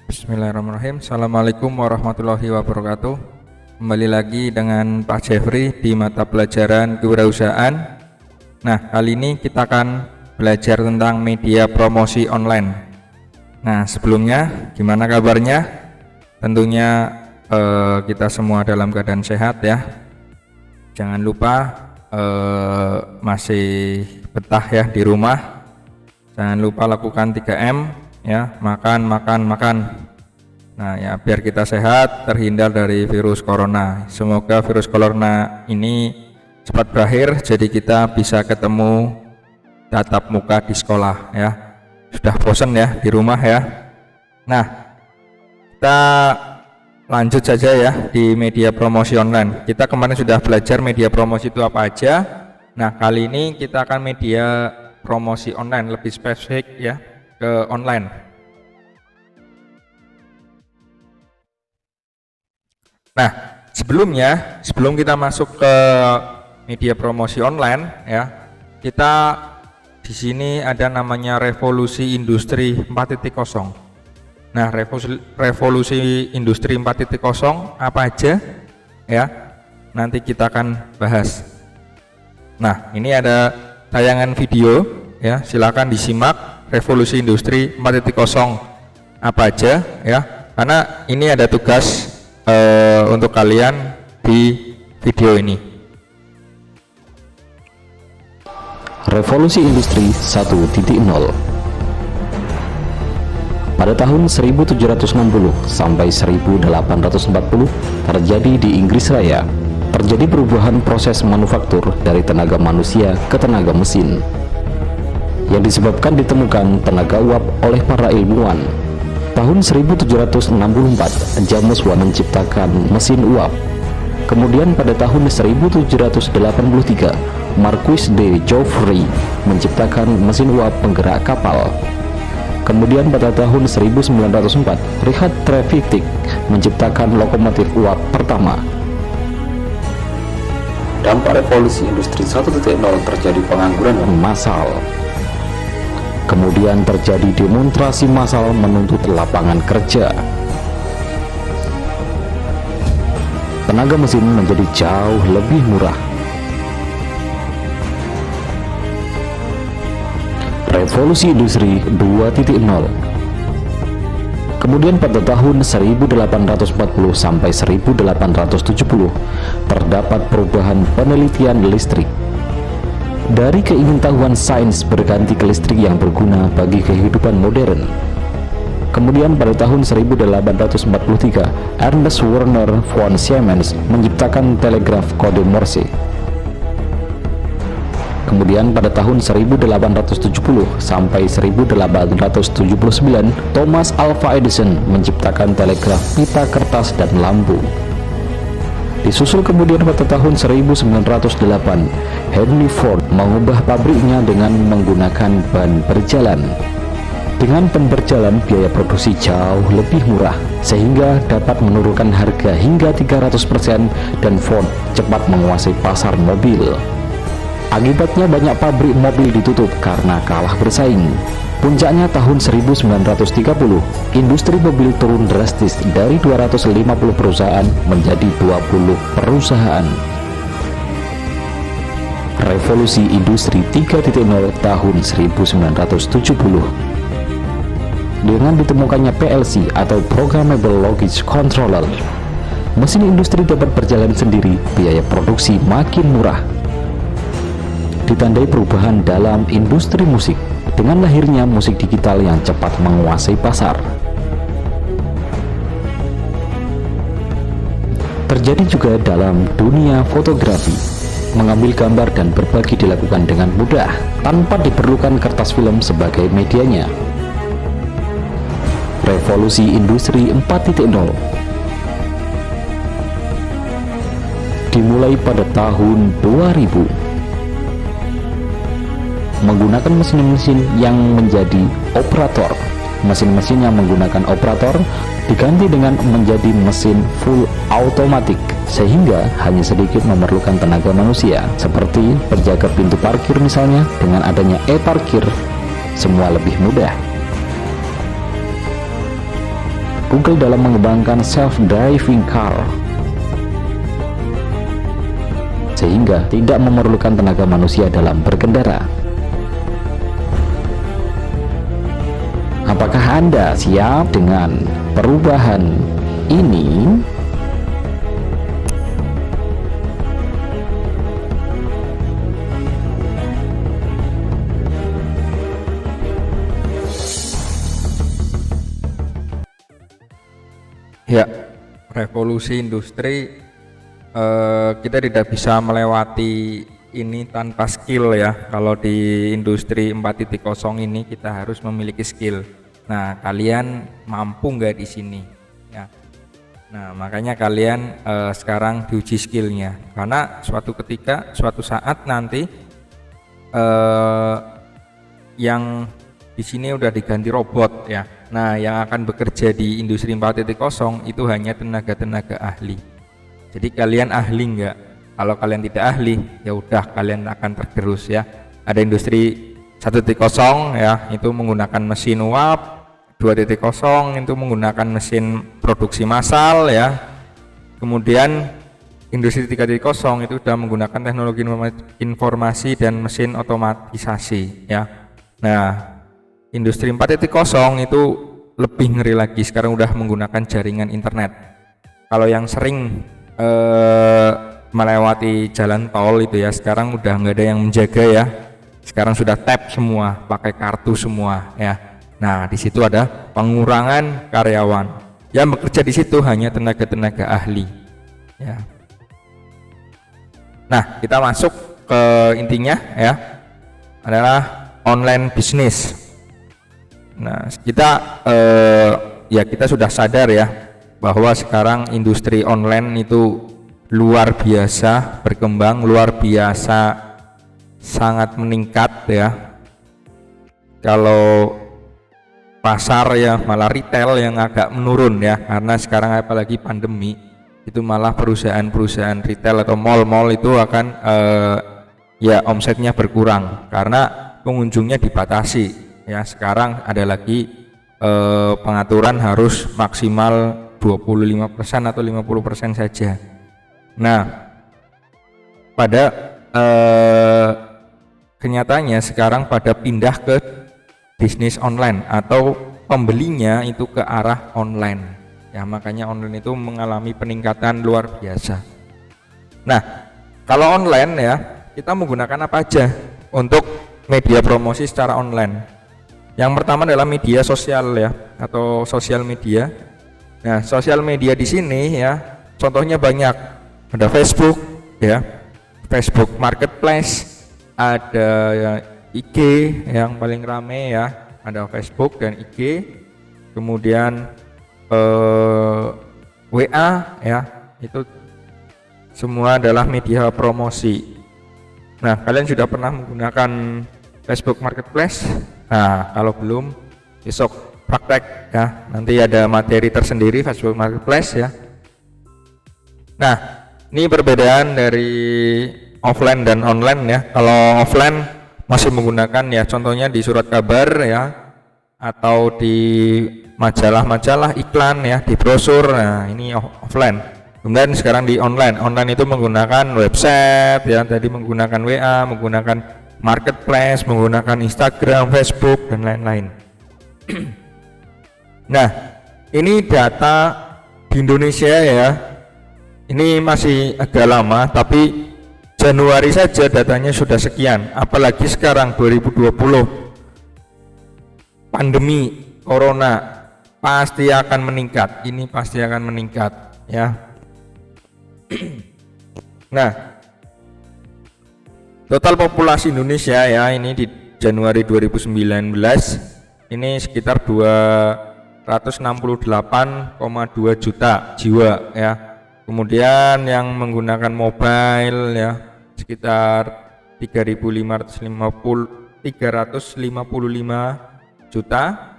Bismillahirrahmanirrahim. Assalamualaikum warahmatullahi wabarakatuh. Kembali lagi dengan Pak Jeffrey di mata pelajaran kewirausahaan. Nah, kali ini kita akan belajar tentang media promosi online. Nah, sebelumnya gimana kabarnya? Tentunya kita semua dalam keadaan sehat ya. Jangan lupa masih betah ya di rumah. Jangan lupa lakukan 3M ya, makan. Nah ya, biar kita sehat, terhindar dari virus corona. Semoga virus corona ini cepat berakhir, jadi kita bisa ketemu tatap muka di sekolah ya. Sudah bosan ya di rumah ya. Nah, kita lanjut saja ya di media promosi online. Kita kemarin sudah belajar media promosi itu apa aja. Nah, kali ini kita akan media promosi online, lebih spesifik ya ke online. Nah, sebelum kita masuk ke media promosi online ya, kita di sini ada namanya revolusi industri 4.0. Nah, revolusi industri 4.0 apa aja ya? Nanti kita akan bahas. Nah, ini ada tayangan video ya, silakan disimak. Revolusi industri 4.0 apa aja ya, karena ini ada tugas untuk kalian di video ini. Revolusi industri 1.0. Pada tahun 1760 sampai 1840 terjadi di Inggris Raya. Terjadi perubahan proses manufaktur dari tenaga manusia ke tenaga mesin, yang disebabkan ditemukan tenaga uap oleh para ilmuwan. Tahun 1764 James Watt menciptakan mesin uap. Kemudian pada tahun 1783 Marquis de Joffre menciptakan mesin uap penggerak kapal. Kemudian pada tahun 1904 Richard Trevithick menciptakan lokomotif uap pertama. Dampak revolusi industri 1.0 terjadi pengangguran massal. Kemudian terjadi demonstrasi massal menuntut lapangan kerja. Tenaga mesin menjadi jauh lebih murah. Revolusi industri 2.0. Kemudian pada tahun 1840 sampai 1870 terdapat perubahan penelitian listrik. Dari keingintahuan sains berganti ke listrik yang berguna bagi kehidupan modern. Kemudian pada tahun 1843 Ernest Werner von Siemens menciptakan telegraf kode Morse. Kemudian pada tahun 1870 sampai 1879 Thomas Alva Edison menciptakan telegraf pita kertas dan lampu. Disusul kemudian pada tahun 1908 Henry Ford mengubah pabriknya dengan menggunakan ban berjalan. Dengan ban berjalan biaya produksi jauh lebih murah, sehingga dapat menurunkan harga hingga 300% dan Ford cepat menguasai pasar mobil. Akibatnya banyak pabrik mobil ditutup karena kalah bersaing. Puncaknya tahun 1930, industri mobil turun drastis dari 250 perusahaan menjadi 20 perusahaan. Revolusi industri 3.0 tahun 1970. Dengan ditemukannya PLC atau Programmable Logic Controller, mesin industri dapat berjalan sendiri, biaya produksi makin murah. Ditandai perubahan dalam industri musik dengan lahirnya musik digital yang cepat menguasai pasar. Terjadi juga dalam dunia fotografi. Mengambil gambar dan berbagi dilakukan dengan mudah tanpa diperlukan kertas film sebagai medianya. Revolusi industri 4.0 dimulai pada tahun 2000. Menggunakan mesin-mesin yang menjadi operator. Mesin-mesin yang menggunakan operator diganti dengan menjadi mesin full automatic, sehingga hanya sedikit memerlukan tenaga manusia, seperti penjaga pintu parkir misalnya. Dengan adanya e-parkir, semua lebih mudah. Google dalam mengembangkan self-driving car, sehingga tidak memerlukan tenaga manusia dalam berkendara. Apakah Anda siap dengan perubahan ini? Ya, revolusi industri, kita tidak bisa melewati ini tanpa skill ya. Kalau di industri 4.0 ini kita harus memiliki skill. Nah, kalian mampu nggak di sini? Ya. Nah, makanya kalian sekarang diuji skillnya, karena suatu ketika, suatu saat nanti yang di sini udah diganti robot ya. Nah, yang akan bekerja di industri 4.0 itu hanya tenaga-tenaga ahli. Jadi kalian ahli nggak? Kalau kalian tidak ahli, ya udah kalian akan tergerus ya. Ada industri 1.0 ya, itu menggunakan mesin uap. 2.0 itu menggunakan mesin produksi massal ya. Kemudian industri 3.0 itu sudah menggunakan teknologi informasi dan mesin otomatisasi ya. Nah, industri 4.0 itu lebih ngeri lagi, sekarang udah menggunakan jaringan internet. Kalau yang sering melewati jalan tol itu ya, sekarang udah nggak ada yang menjaga ya. Sekarang sudah tap semua, pakai kartu semua ya. Nah, di situ ada pengurangan karyawan. Yang bekerja di situ hanya tenaga-tenaga ahli ya. Nah, kita masuk ke intinya ya, adalah online bisnis. Nah, kita sudah sadar ya bahwa sekarang industri online itu luar biasa berkembang, luar biasa sangat meningkat ya. Kalau pasar ya malah retail yang agak menurun ya, karena sekarang apalagi pandemi itu malah perusahaan-perusahaan retail atau mal-mal itu akan ya omsetnya berkurang karena pengunjungnya dibatasi. Ya, sekarang ada lagi pengaturan harus maksimal 25% atau 50% saja. Nah, pada kenyataannya sekarang pada pindah ke bisnis online atau pembelinya itu ke arah online. Ya, makanya online itu mengalami peningkatan luar biasa. Nah, kalau online ya, kita menggunakan apa aja untuk media promosi secara online? Yang pertama adalah media sosial ya, atau sosial media. Nah, sosial media di sini ya, contohnya banyak. Ada Facebook ya, Facebook Marketplace, ada ya, IG yang paling rame ya, ada Facebook dan IG. Kemudian WA ya, itu semua adalah media promosi. Nah, kalian sudah pernah menggunakan Facebook Marketplace? Nah, kalau belum, besok praktek ya, nanti ada materi tersendiri Facebook Marketplace ya. Nah, ini perbedaan dari offline dan online ya. Kalau offline masih menggunakan ya, contohnya di surat kabar ya, atau di majalah-majalah iklan ya, di brosur. Nah, ini offline. Kemudian sekarang di online itu menggunakan website ya, tadi menggunakan WA, menggunakan Marketplace, menggunakan Instagram, Facebook dan lain-lain. Nah, ini data di Indonesia ya, ini masih agak lama, tapi Januari saja datanya sudah sekian, apalagi sekarang 2020 pandemi corona pasti akan meningkat, ini pasti akan meningkat ya. Nah, total populasi Indonesia ya, ini di Januari 2019 ini sekitar 268,2 juta jiwa ya. Kemudian yang menggunakan mobile ya sekitar 355 juta.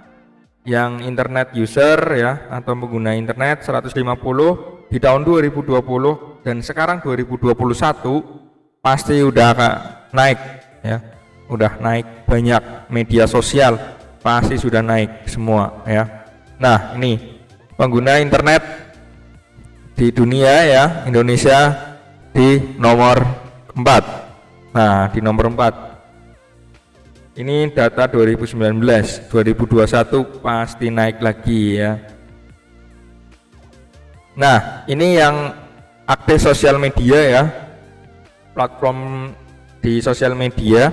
Yang internet user ya atau pengguna internet 150 di tahun 2020, dan sekarang 2021 pasti udah naik ya, udah naik banyak. Media sosial pasti sudah naik semua ya. Nah, ini pengguna internet di dunia ya, Indonesia di nomor 4. Nah, di nomor 4. Ini data 2019, 2021 pasti naik lagi ya. Nah, ini yang aktif sosial media ya. Platform di sosial media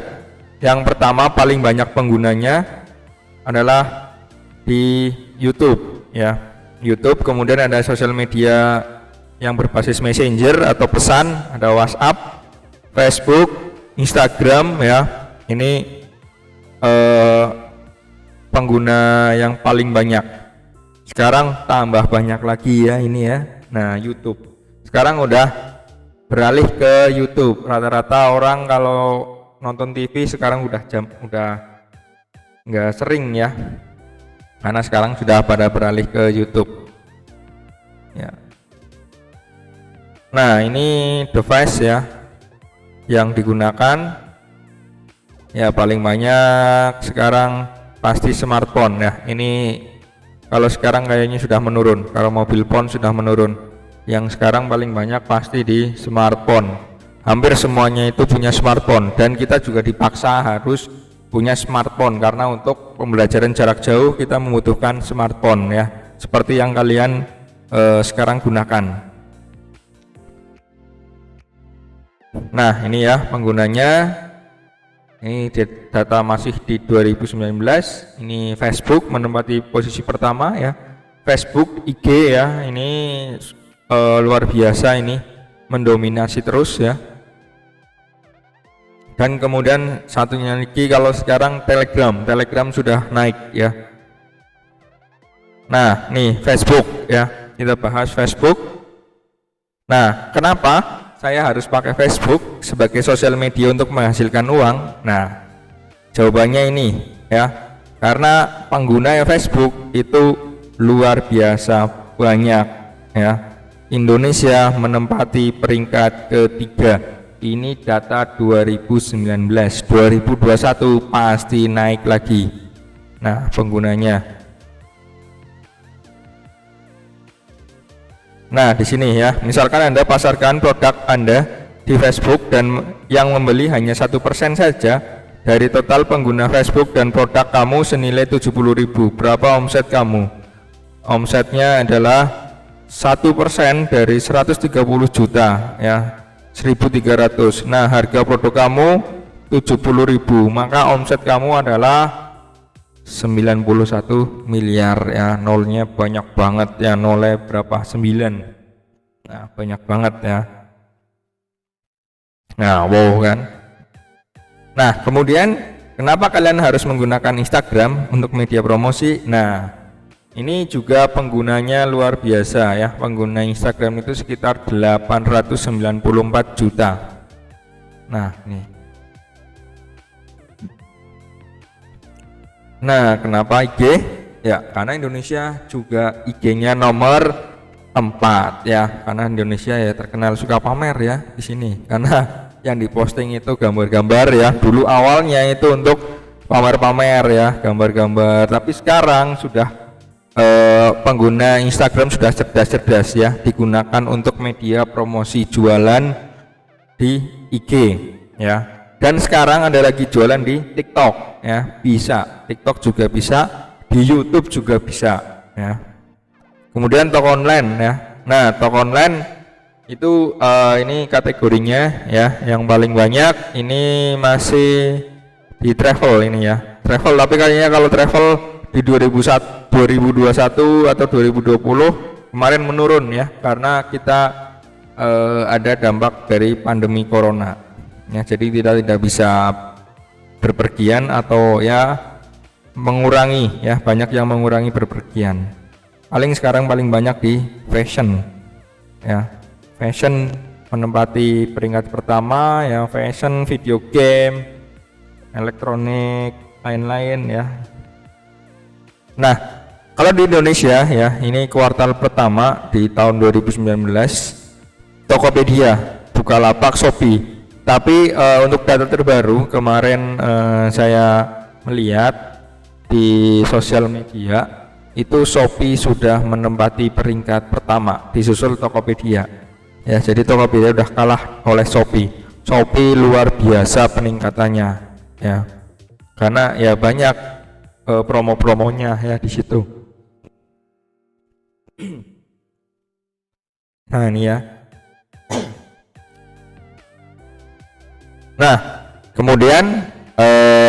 yang pertama paling banyak penggunanya adalah di YouTube ya. YouTube, kemudian ada sosial media yang berbasis messenger atau pesan, ada WhatsApp, Facebook, Instagram ya. Ini pengguna yang paling banyak. Sekarang tambah banyak lagi ya ini ya. Nah, YouTube sekarang udah beralih ke YouTube. Rata-rata orang kalau nonton TV sekarang udah nggak sering ya, karena sekarang sudah pada beralih ke YouTube ya. Nah, ini device ya yang digunakan ya, paling banyak sekarang pasti smartphone ya. Ini kalau sekarang kayaknya sudah menurun, kalau mobil phone sudah menurun. Yang sekarang paling banyak pasti di smartphone. Hampir semuanya itu punya smartphone, dan kita juga dipaksa harus punya smartphone karena untuk pembelajaran jarak jauh kita membutuhkan smartphone ya, seperti yang kalian sekarang gunakan. Nah, ini ya penggunanya. Ini data masih di 2019. Ini Facebook menempati posisi pertama ya. Facebook, IG ya, ini luar biasa, ini mendominasi terus ya. Dan kemudian satunya lagi kalau sekarang Telegram sudah naik ya. Nah, nih Facebook ya, kita bahas Facebook. Nah, kenapa saya harus pakai Facebook sebagai sosial media untuk menghasilkan uang? Nah, jawabannya ini ya, karena pengguna Facebook itu luar biasa banyak ya. Indonesia menempati peringkat ketiga. Ini data 2019, 2021 pasti naik lagi. Nah, penggunanya. Nah, di sini ya, misalkan Anda pasarkan produk Anda di Facebook dan yang membeli hanya 1% saja dari total pengguna Facebook dan produk kamu senilai 70.000. Berapa omset kamu? Omsetnya adalah 1% dari 130 juta ya, 1.300. Nah, harga produk kamu 70.000, maka omset kamu adalah 91 miliar ya. Nolnya banyak banget ya, nolnya berapa? 9. Nah, banyak banget ya. Nah, wow kan. Nah, kemudian kenapa kalian harus menggunakan Instagram untuk media promosi? Nah, ini juga penggunanya luar biasa ya. Pengguna Instagram itu sekitar 894 juta. Nah, nih. Nah, kenapa IG? Ya, karena Indonesia juga IG-nya nomor 4 ya. Karena Indonesia ya terkenal suka pamer ya di sini. Karena yang diposting itu gambar-gambar ya. Dulu awalnya itu untuk pamer-pamer ya, gambar-gambar. Tapi sekarang sudah pengguna Instagram sudah cerdas-cerdas ya, digunakan untuk media promosi jualan di IG ya. Dan sekarang ada lagi jualan di TikTok ya, bisa. TikTok juga bisa, di YouTube juga bisa ya. Kemudian toko online ya. Nah, toko online itu ini kategorinya ya, yang paling banyak ini masih di travel ini ya. Travel, tapi kayaknya kalau travel di 2021 atau 2020 kemarin menurun ya, karena kita ada dampak dari pandemi corona. Ya, jadi kita tidak bisa berpergian atau ya mengurangi ya, banyak yang mengurangi berpergian. Paling sekarang paling banyak di fashion ya. Fashion menempati peringkat pertama ya, fashion, video game, elektronik, lain-lain ya. Nah, kalau di Indonesia ya, ini kuartal pertama di tahun 2019, Tokopedia, Bukalapak, Shopee. Tapi untuk data terbaru kemarin saya melihat di sosial media itu Shopee sudah menempati peringkat pertama, disusul Tokopedia. Ya, jadi Tokopedia udah kalah oleh Shopee. Shopee luar biasa peningkatannya, ya. Karena ya banyak promo-promonya ya di situ. Nah, ini ya. Nah, kemudian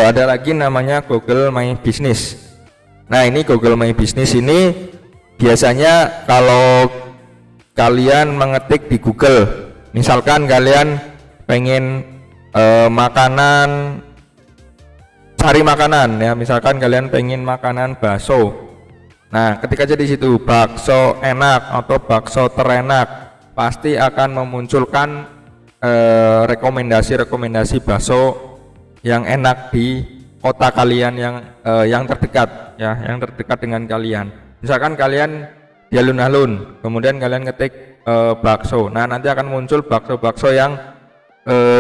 ada lagi namanya Google My Business. Nah, ini Google My Business ini biasanya kalau kalian mengetik di Google, misalkan kalian pengen makanan, cari makanan ya, misalkan kalian pengen makanan bakso. Nah, ketika jadi situ bakso enak atau bakso terenak, pasti akan memunculkan rekomendasi bakso yang enak di kota kalian yang terdekat ya, yang terdekat dengan kalian. Misalkan kalian di alun-alun, kemudian kalian ketik bakso. Nah, nanti akan muncul bakso-bakso yang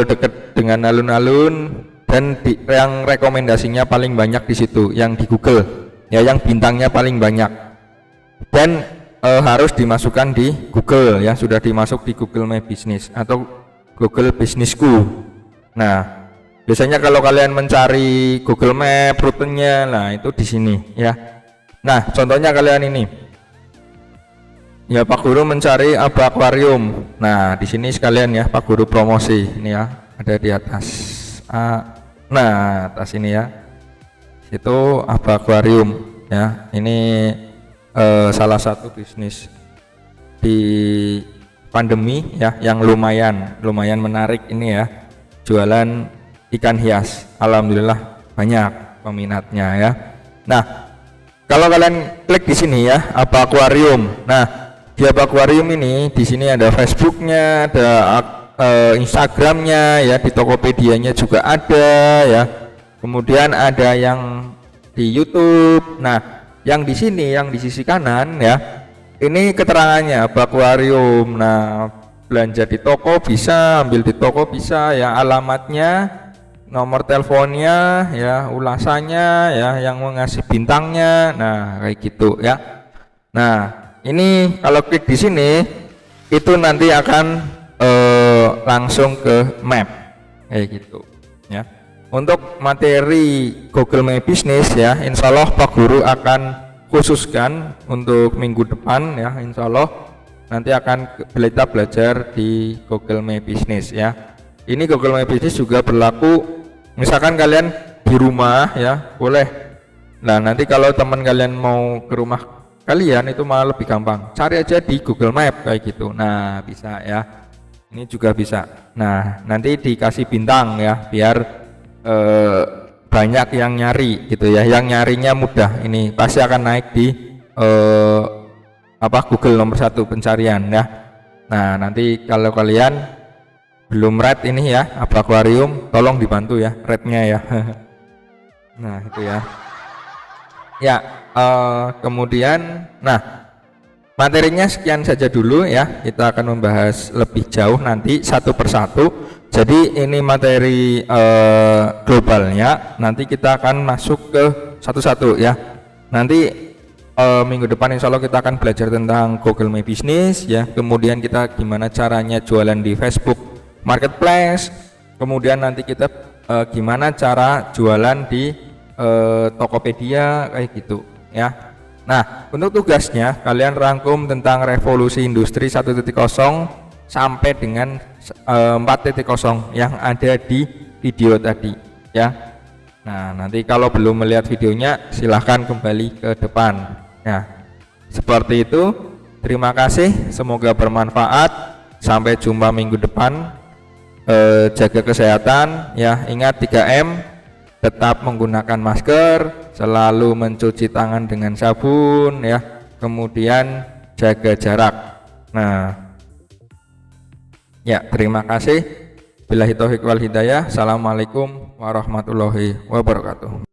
dekat dengan alun-alun dan yang rekomendasinya paling banyak di situ, yang di Google ya, yang bintangnya paling banyak. Dan harus dimasukkan di Google ya, sudah dimasuk di Google My Business atau Google Businessku. Nah, biasanya kalau kalian mencari Google Map rutenya, nah itu di sini ya. Nah, contohnya kalian ini. Ya, Pak Guru mencari aquarium. Nah, di sini sekalian ya Pak Guru promosi. Ini ya, ada di atas. Nah, atas ini ya. Itu aquarium ya. Ini salah satu bisnis di pandemi ya yang lumayan menarik ini ya, jualan ikan hias. Alhamdulillah banyak peminatnya ya. Nah, kalau kalian klik di sini ya, aquarium. Nah, di aquarium ini di sini ada Facebooknya, ada Instagramnya ya, di Tokopedia-nya juga ada ya. Kemudian ada yang di YouTube. Nah, yang di sini yang di sisi kanan ya, ini keterangannya aquarium. Nah, belanja di toko bisa, ambil di toko bisa ya, alamatnya, nomor teleponnya ya, ulasannya ya, yang mengasih bintangnya. Nah, kayak gitu ya. Nah, ini kalau klik di sini itu nanti akan langsung ke map kayak gitu ya. Untuk materi Google My Business ya, insya Allah Pak Guru akan khususkan untuk minggu depan ya, insya Allah nanti akan kita belajar di Google My Business ya. Ini Google My Business juga berlaku misalkan kalian di rumah ya, boleh. Nah, nanti kalau teman kalian mau ke rumah kalian itu malah lebih gampang, cari aja di Google Map kayak gitu. Nah, bisa ya, ini juga bisa. Nah, nanti dikasih bintang ya, biar banyak yang nyari gitu ya, yang nyarinya mudah. Ini pasti akan naik di Google nomor 1 pencarian ya. Nah, nanti kalau kalian belum rate ini ya, aquarium, tolong dibantu ya rate-nya ya. Nah, itu ya. Ya, kemudian nah, materinya sekian saja dulu ya. Kita akan membahas lebih jauh nanti satu persatu. Jadi ini materi globalnya, nanti kita akan masuk ke satu-satu ya. Nanti minggu depan insya Allah kita akan belajar tentang Google My Business ya. Kemudian kita gimana caranya jualan di Facebook Marketplace. Kemudian nanti kita gimana cara jualan di Tokopedia kayak gitu ya. Nah, untuk tugasnya kalian rangkum tentang revolusi industri 1.0 sampai dengan 4.0 yang ada di video tadi ya. Nah, nanti kalau belum melihat videonya silahkan kembali ke depan ya. Seperti itu, terima kasih, semoga bermanfaat. Sampai jumpa minggu depan. Jaga kesehatan ya, ingat 3M, tetap menggunakan masker, selalu mencuci tangan dengan sabun ya, kemudian jaga jarak. Nah ya, terima kasih. Billahi taufiq wal hidayah. Assalamualaikum warahmatullahi wabarakatuh.